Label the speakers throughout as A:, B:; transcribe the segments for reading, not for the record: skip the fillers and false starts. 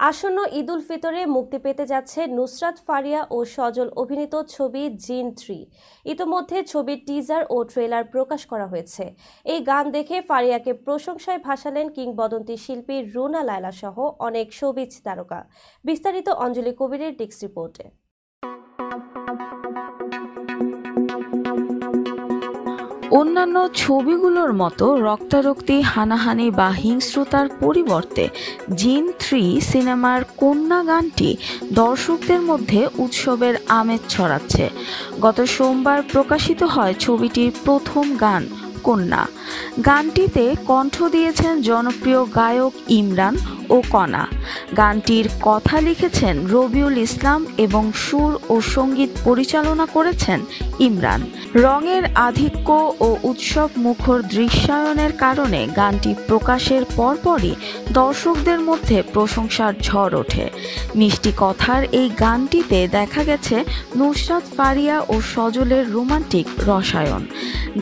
A: আসন্ন ঈদ উল ফিতরে মুক্তি পেতে যাচ্ছে নুসরাত ফারিয়া ও সজল অভিনীত ছবি জিন 3। ইতোমধ্যে ছবির টিজার ও ট্রেলার প্রকাশ করা হয়েছে। এই গান দেখে ফারিয়াকে প্রশংসায় ভাসালেন কিংবদন্তি শিল্পী রুনা লায়লা সহ অনেক শোবিজ তারকা। বিস্তারিত অঞ্জলি কবিরের ডেস্ক রিপোর্টে।
B: অন্যান্য ছবিগুলোর মতো রক্তারক্তি, হানাহানি বা হিংস্রতার পরিবর্তে জিন 3 সিনেমার কন্যা গানটি দর্শকদের মধ্যে উৎসবের আমেজ ছড়াচ্ছে। গত সোমবার প্রকাশিত হয় ছবিটির প্রথম গান কন্যা। গানটিতে কণ্ঠ দিয়েছেন জনপ্রিয় গায়ক ইমরান ও কণা। গানটির কথা লিখেছেন রবিউল ইসলাম এবং সুর ও সঙ্গীত পরিচালনা করেছেন ইমরান। রঙের আধিক্য ও উৎসব মুখর দৃশ্যায়নের কারণে গানটি প্রকাশের পরপরই দর্শকদের মধ্যে প্রশংসার ঝড় ওঠে। মিষ্টি কথার এই গানটিতে দেখা গেছে নুসরাত ফারিয়া ও সজলের রোমান্টিক রসায়ন।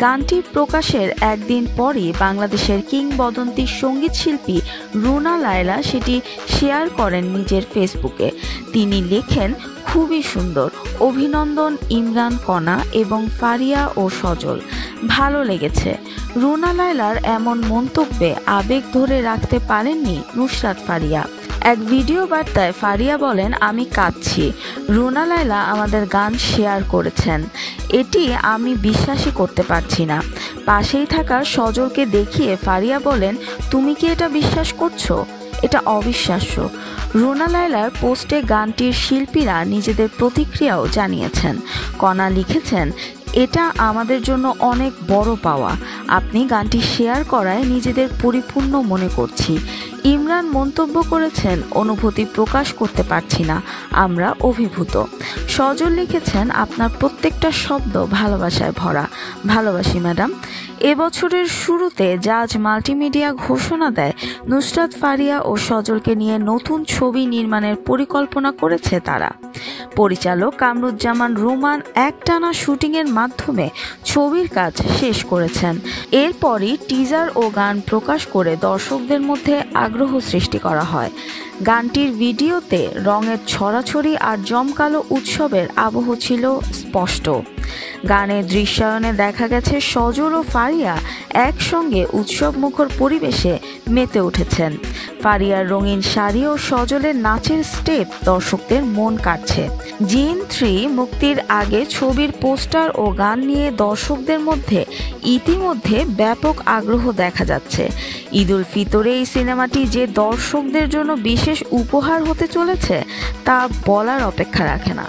B: গানটি প্রকাশের একদিন পরই বাংলাদেশের কিংবদন্তি সঙ্গীত শিল্পী রুনা লায়লা সেটি শেয়ার করেন নিজের ফেসবুকে। তিনি লেখেন, খুবই সুন্দর, অভিনন্দন ইমরান, কণা এবং ফারিয়া ও সজল, ভালো লেগেছে। রুনা লায়লার এমন মন্তব্যে আবেগ ধরে রাখতে পারেননি নুসরাত ফারিয়া। এক ভিডিও বার্তায় ফারিয়া বলেন, আমি কাঁদছি। রুনা লায়লা আমাদের গান শেয়ার করেছেন, এটি আমি বিশ্বাসই করতে পারছি না। পাশেই থাকা সজলকে দেখিয়ে ফারিয়া বলেন, তুমি কি এটা বিশ্বাস করছো? এটা অবিশ্বাস্য। রুনা লায়লার পোস্টে গানটির শিল্পীরা নিজেদের প্রতিক্রিয়াও জানিয়েছেন। কণা লিখেছেন, এটা আমাদের জন্য অনেক বড় পাওয়া। আপনি গানটি শেয়ার করায় নিজেদের পরিপূর্ণ মনে করছি। ইমরান মন্তব্য করেছেন, অনুভূতি প্রকাশ করতে পারছি না, আমরা অভিভূত। সজল লিখেছেন, আপনার প্রত্যেকটা শব্দ ভালোবাসায় ভরা। ভালোবাসি ম্যাডাম। এবছরের শুরুতে জাজ মাল্টিমিডিয়া ঘোষণা দেয় নুসরাত ফারিয়া ও সজলকে নিয়ে নতুন ছবি নির্মাণের পরিকল্পনা করেছে তারা। পরিচালক কামরুজ্জামান রোমান একটানা শুটিংয়ের মাধ্যমে ছবির কাজ শেষ করেছেন। এরপরই টিজার ও গান প্রকাশ করে দর্শকদের মধ্যে আগ্রহ সৃষ্টি করা হয়। গানটির ভিডিওতে রঙের ছড়াছড়ি আর জমকালো উৎসবের আবহ ছিল স্পষ্ট। গানের দৃশ্যায়নে দেখা গেছে সজল ও ফারিয়া একসঙ্গে উৎসব মুখর পরিবেশে মেতে উঠেছেন। ফারিয়ার রঙিন শাড়ি ও সজলের নাচের স্টেপ দর্শকদের মন কাড়ছে। জিন 3 মুক্তির আগে ছবির পোস্টার ও গান নিয়ে দর্শকদের মধ্যে ইতিমধ্যে ব্যাপক আগ্রহ দেখা যাচ্ছে। ঈদ উল ফিতরে এই সিনেমাটি যে দর্শকদের জন্য বিশেষ উপহার হতে চলেছে তা বলার অপেক্ষা রাখে না।